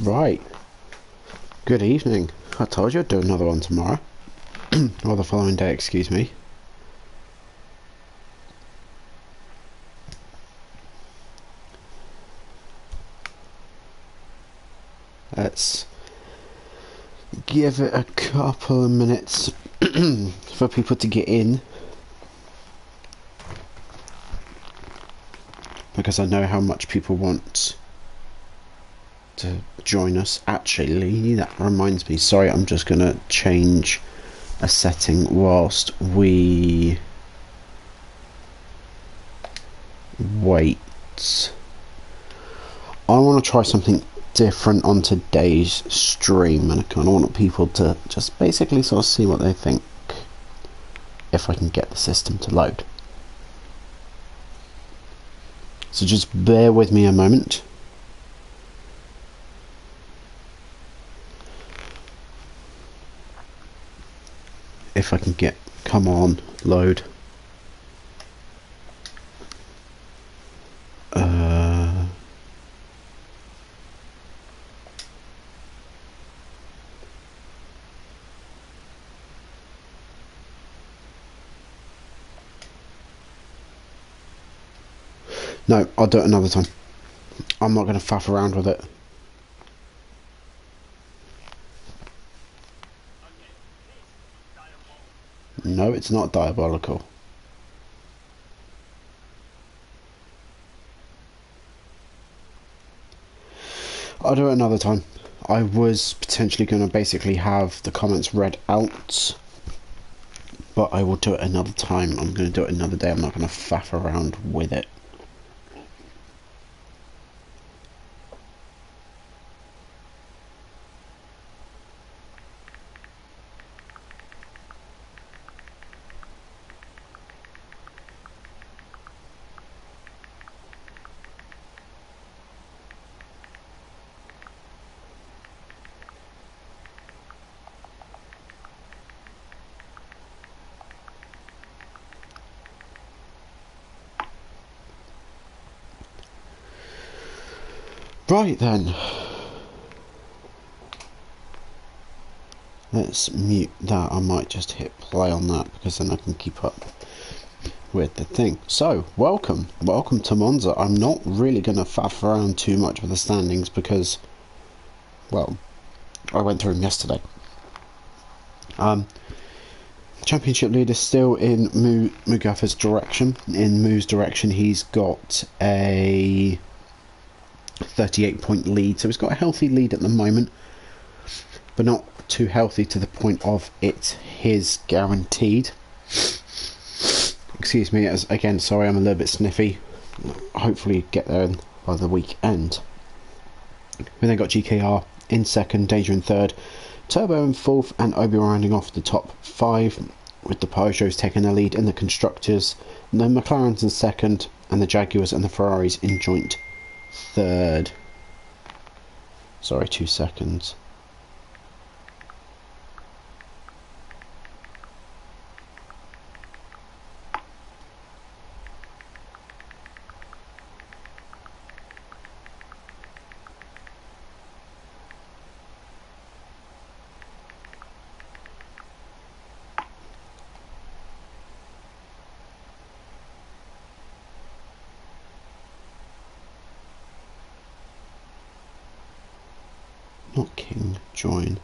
Right. Good evening. I told you I'd do another one tomorrow. Or the following day, excuse me. Let's give it a couple of minutes for people to get in. Because I know how much people want to join us. Actually, that reminds me. Sorry, I'm just going to change a setting whilst we wait. I want to try something different on today's stream, and I kind of want people to just basically sort of see what they think if I can get the system to load. So just bear with me a moment. If I can get, come on, load. No, I'll do it another time. I'm not going to faff around with it. No, it's not diabolical. I'll do it another time. I was potentially going to basically have the comments read out, but I will do it another time. I'm going to do it another day. I'm not going to faff around with it. Right then, let's mute that. I might just hit play on that because then I can keep up with the thing. So, welcome to Monza. I'm not really going to faff around too much with the standings because, well, I went through them yesterday. Championship leader still in Mugaffer's direction. In Moo's direction, he's got a 38-point lead, so he's got a healthy lead at the moment, but not too healthy to the point of it's his guaranteed. Excuse me, as again, sorry, I'm a little bit sniffy. Hopefully get there by the weekend. We then got GKR in second, Danger in third, Turbo in fourth, and Obi rounding off the top five, with the Peugeots taking the lead in the constructors, and then McLaren's in second, and the Jaguars and the Ferraris in joint third. Sorry, 2 seconds. Not King, join.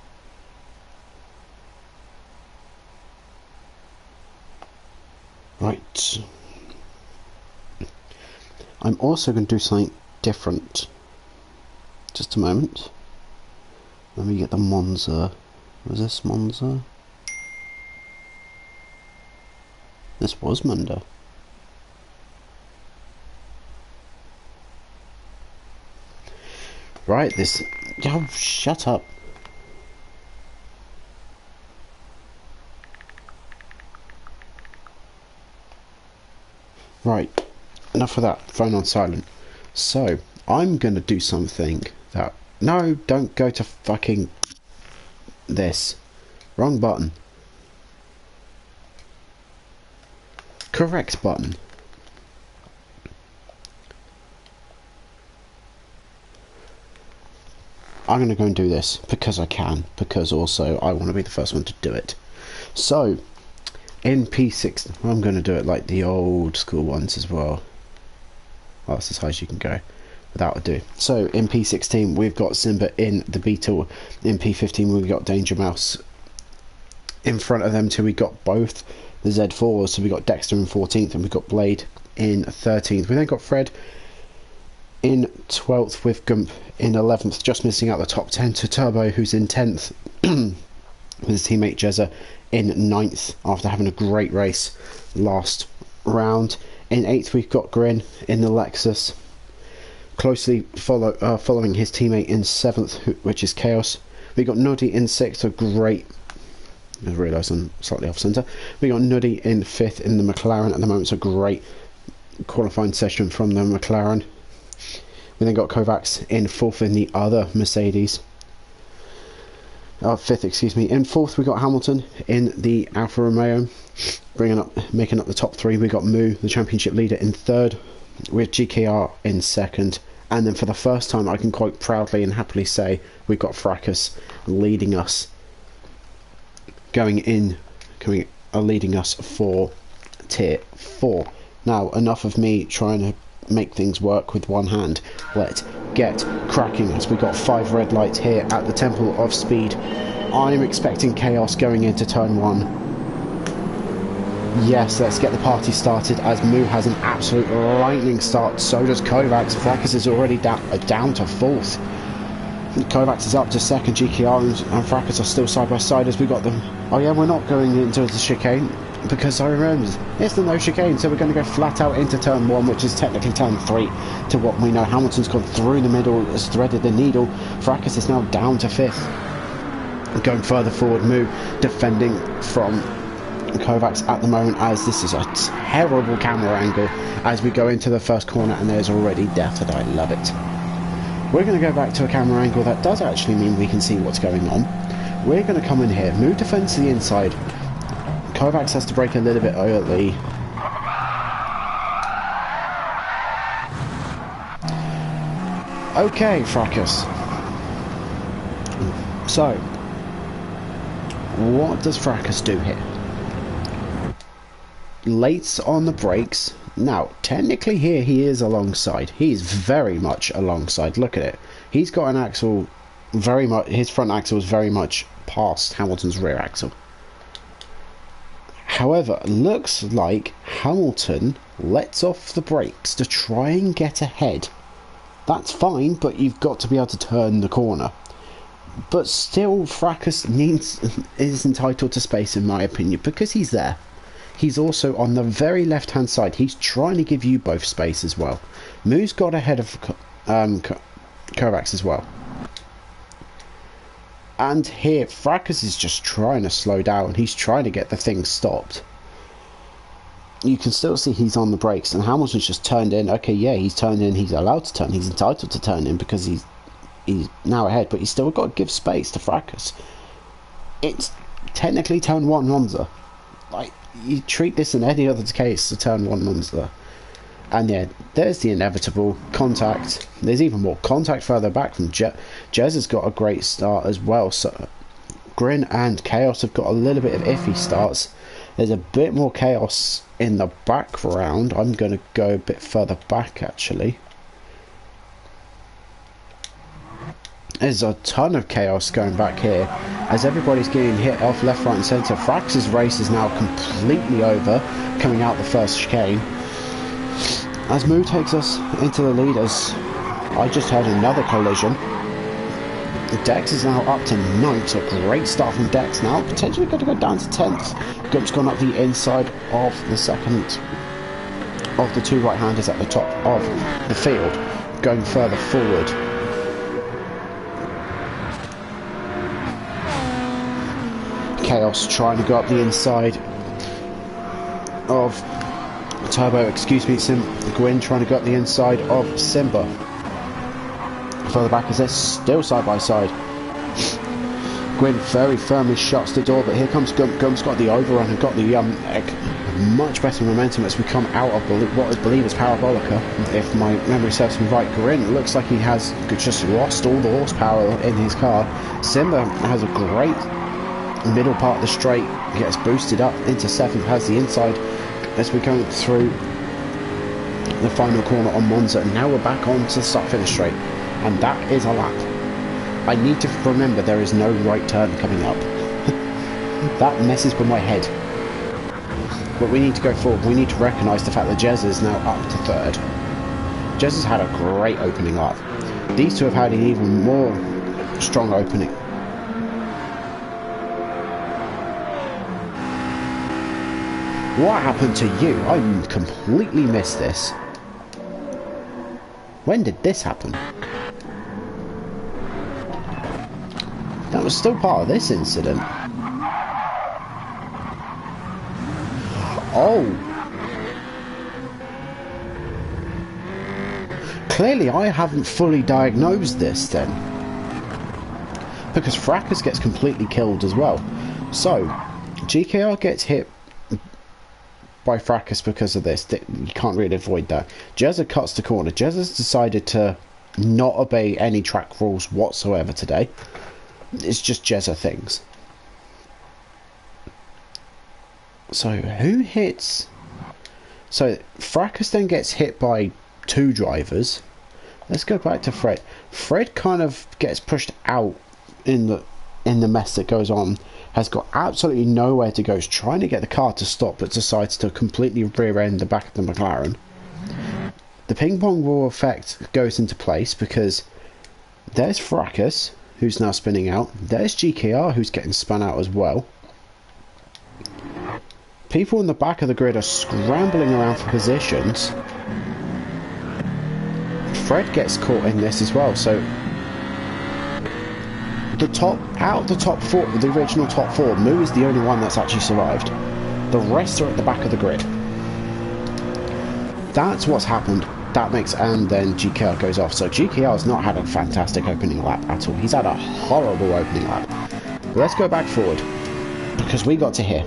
Right. I'm also going to do something different. Just a moment. Let me get the Monza. Was this Monza? This was Monza. Right, this... Oh, shut up. Right, enough of that. Phone on silent. So, I'm going to do something that... No, don't go to fucking... this. Wrong button. Correct button. I'm going to go and do this because I can, because also I want to be the first one to do it. So, in P6, I'm going to do it like the old school ones as well. Well, that's as high as you can go, without ado. So, in P16, we've got Simba in the Beetle. In P15, we've got Danger Mouse. In front of them two, we got both the Z4s. So, we got Dexter in 14th, and we got Blade in 13th. We then got Fred in 12th, with Gump in 11th, just missing out the top 10 to Turbo, who's in 10th, with his teammate Jezza in 9th after having a great race last round. In 8th, we've got Grin in the Lexus, closely following his teammate in 7th, which is Chaos. We got Nuddy in 6th, a great... I realise I'm slightly off centre. We got Nuddy in 5th in the McLaren at the moment. It's a great qualifying session from the McLaren. We then got Kovacs in 4th in the other Mercedes. 5th, excuse me. In 4th, we got Hamilton in the Alfa Romeo, making up the top 3. We got Moo, the championship leader, in 3rd, with GKR in 2nd. And then for the first time, I can quite proudly and happily say we've got Fracas leading us, leading us for Tier 4. Now, enough of me trying to make things work with one hand. Let's get cracking, as we got 5 red lights here at the Temple of Speed. I'm expecting chaos going into turn 1. Yes, let's get the party started, as Moo has an absolute lightning start. So does Kovacs. Fracas is already down to 4th. Kovacs is up to 2nd. GKR and Fracas are still side by side as we got them. Oh yeah, we're not going into the chicane, because I remember it's the no chicane, so we're going to go flat out into turn 1, which is technically turn 3 to what we know. Hamilton's gone through the middle, has threaded the needle. Fracas is now down to 5th. Going further forward, Moo defending from Kovacs at the moment, as this is a terrible camera angle as we go into the first corner, and there's already death, and I love it. We're going to go back to a camera angle that does actually mean we can see what's going on. We're going to come in here. Moo defends to the inside. Kovacs has to brake a little bit early. Okay, Fracas. So, what does Fracas do here? Lates on the brakes. Now, technically here he is alongside. He's very much alongside. Look at it. He's got an axle very much... His front axle is very much past Hamilton's rear axle. However, looks like Hamilton lets off the brakes to try and get ahead. That's fine, but you've got to be able to turn the corner. But still, Fracas is entitled to space, in my opinion, because he's there. He's also on the very left-hand side. He's trying to give you both space as well. Moo's got ahead of Kovacs as well. And here, Fracas is just trying to slow down. He's trying to get the thing stopped. You can still see he's on the brakes, and Hamilton's just turned in. Okay, yeah, he's turned in. He's allowed to turn. He's entitled to turn in because he's now ahead, but he's still got to give space to Fracas. It's technically turn 1 Monza. Like, you treat this in any other case, a turn 1 Monza. And yeah, there's the inevitable contact. There's even more contact further back from Jez has got a great start as well. So Grin and Chaos have got a little bit of iffy starts. There's a bit more chaos in the background. I'm going to go a bit further back actually. There's a ton of chaos going back here as everybody's getting hit off left, right and centre. Frax's race is now completely over, coming out the first chicane. As Moo takes us into the lead, as I just had another collision. Dex is now up to 9th, so great start from Dex now. Potentially going to go down to 10th. Gump's gone up the inside of the second of the 2 right-handers at the top of the field, going further forward. Chaos trying to go up the inside of Turbo, excuse me, Gwyn trying to go up the inside of Simba. Further back as they're still side by side. Gwyn very firmly shuts the door, but here comes Gump. Gump's got the overrun and got the much better momentum as we come out of what I believe is Parabolica. If my memory serves me right, Grin looks like he has just lost all the horsepower in his car. Simba has a great middle part of the straight, gets boosted up into 7th, has the inside as we go through the final corner on Monza, and now we're back on to the start-finish straight, and that is a lap. I need to remember there is no right turn coming up. That messes with my head. But we need to go forward. We need to recognise the fact that Jez is now up to 3rd. Jez has had a great opening lap. These two have had an even more strong opening. What happened to you? I completely missed this. When did this happen? That was still part of this incident. Oh. Clearly I haven't fully diagnosed this then. Because Fracas gets completely killed as well. So, GKR gets hit by Fracas because of this. You can't really avoid that. Jezza cuts the corner. Jezza's decided to not obey any track rules whatsoever today. It's just Jezza things. So who hits? So Fracas then gets hit by 2 drivers. Let's go back to Fred. Fred kind of gets pushed out in the mess that goes on. Has got absolutely nowhere to go. He's trying to get the car to stop, but decides to completely rear end the back of the McLaren. The ping pong ball effect goes into place because there's Fracas, who's now spinning out. There's GKR, who's getting spun out as well. People in the back of the grid are scrambling around for positions. Fred gets caught in this as well, so out of the top 4, the original top 4, Moo is the only one that's actually survived. The rest are at the back of the grid. That's what's happened. That makes, and then GKR goes off. So GKR has not had a fantastic opening lap at all. He's had a horrible opening lap. But let's go back forward, because we got to here.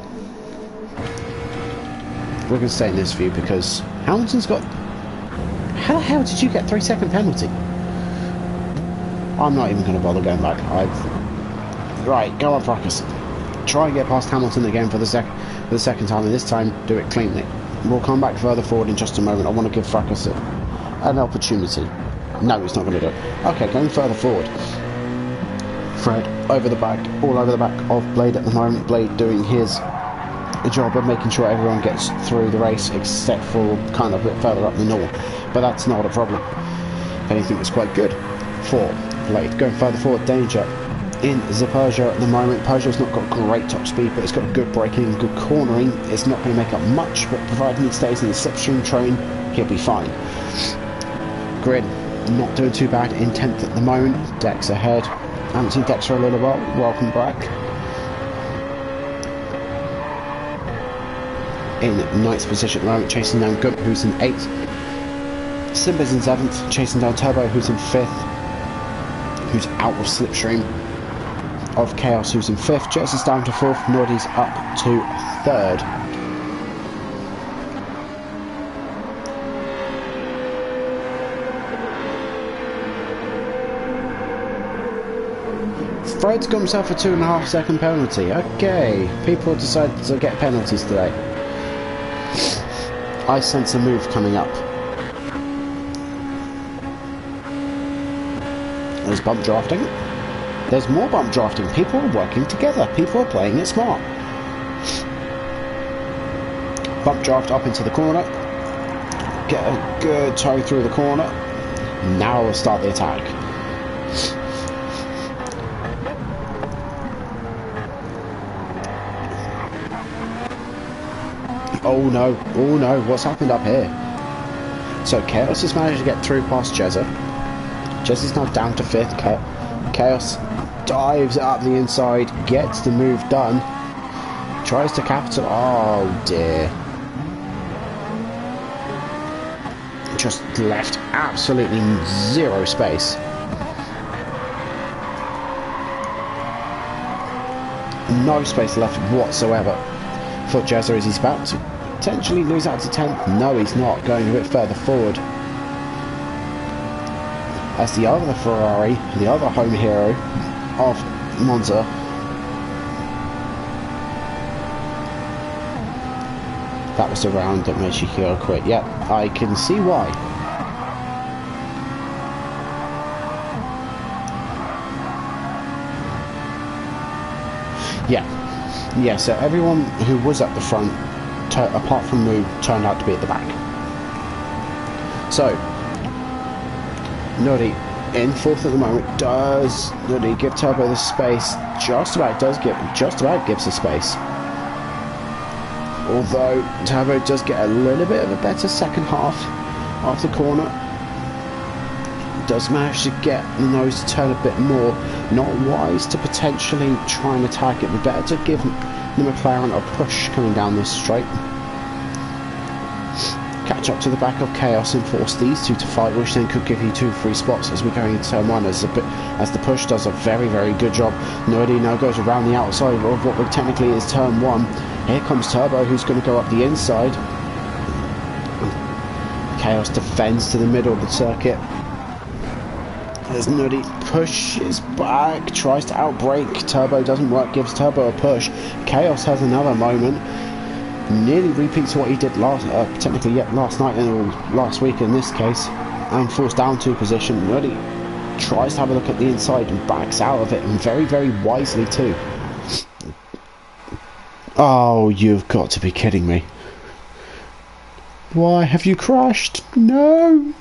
We're going to stay in this view because Hamilton's got... How the hell did you get 3-second penalty? I'm not even going to bother going back. Right, go on, Fracas. Try and get past Hamilton again for the second time, and this time do it cleanly. We'll come back further forward in just a moment. I want to give Fracas an opportunity. No, he's not going to do it. Okay, going further forward. Fred over the back, all over the back of Blade at the moment. Blade doing his job of making sure everyone gets through the race, except for kind of a bit further up the north. But that's not a problem. If anything, it's quite good for Blade. Going further forward, danger in the Peugeot at the moment. Peugeot's not got great top speed, but it's got good braking, good cornering. It's not going to make up much, but providing he stays in the slipstream train, he'll be fine. Grid not doing too bad in 10th at the moment. Dex ahead. Haven't seen Dex for a little while. Welcome back. In 9th position at the moment, chasing down Gump, who's in 8th. Simba's in 7th, chasing down Turbo, who's in 5th, who's out of slipstream of Chaos, who's in 5th. Jess is down to 4th, Nordy's up to 3rd. Fred's got himself a 2.5 second penalty. Okay, people decided to get penalties today. I sense a move coming up. There's bump drafting. There's more bump drafting. People are working together. People are playing it smart. Bump draft up into the corner. Get a good toe through the corner. Now we'll start the attack. Oh no, what's happened up here? So Chaos has managed to get through past Jezza. Jezza's now down to 5th. Chaos dives up the inside, gets the move done, tries to capital. Oh dear. Just left absolutely zero space. No space left whatsoever for Jezza as he's about to potentially lose out to 10th? No, he's not. Going a bit further forward. As the other Ferrari, the other home hero of Monza, that was the round that made Shikiro quit. Yep, I can see why. Yeah, so everyone who was at the front, apart from Moo, turned out to be at the back. So, Nuddy in fourth at the moment. Does Nuddy give Turbo the space? Just about gives the space. Although Turbo does get a little bit of a better second half off the corner. Does manage to get the nose to turn a bit more. Not wise to potentially try and attack it, but better to give the McLaren a push coming down this straight. Catch up to the back of Chaos and force these two to fight, which then could give you 2 free spots as we're going into turn 1, as the push does a very, very good job. Nobody now goes around the outside of what technically is turn 1. Here comes Turbo, who's going to go up the inside. Chaos defends to the middle of the circuit. As Nuddy pushes back, tries to outbrake. Turbo doesn't work, gives Turbo a push. Chaos has another moment. Nearly repeats what he did last night or last week in this case, and falls down to position. Nuddy tries to have a look at the inside and backs out of it, and very, very wisely too. Oh, you've got to be kidding me. Why have you crashed? No!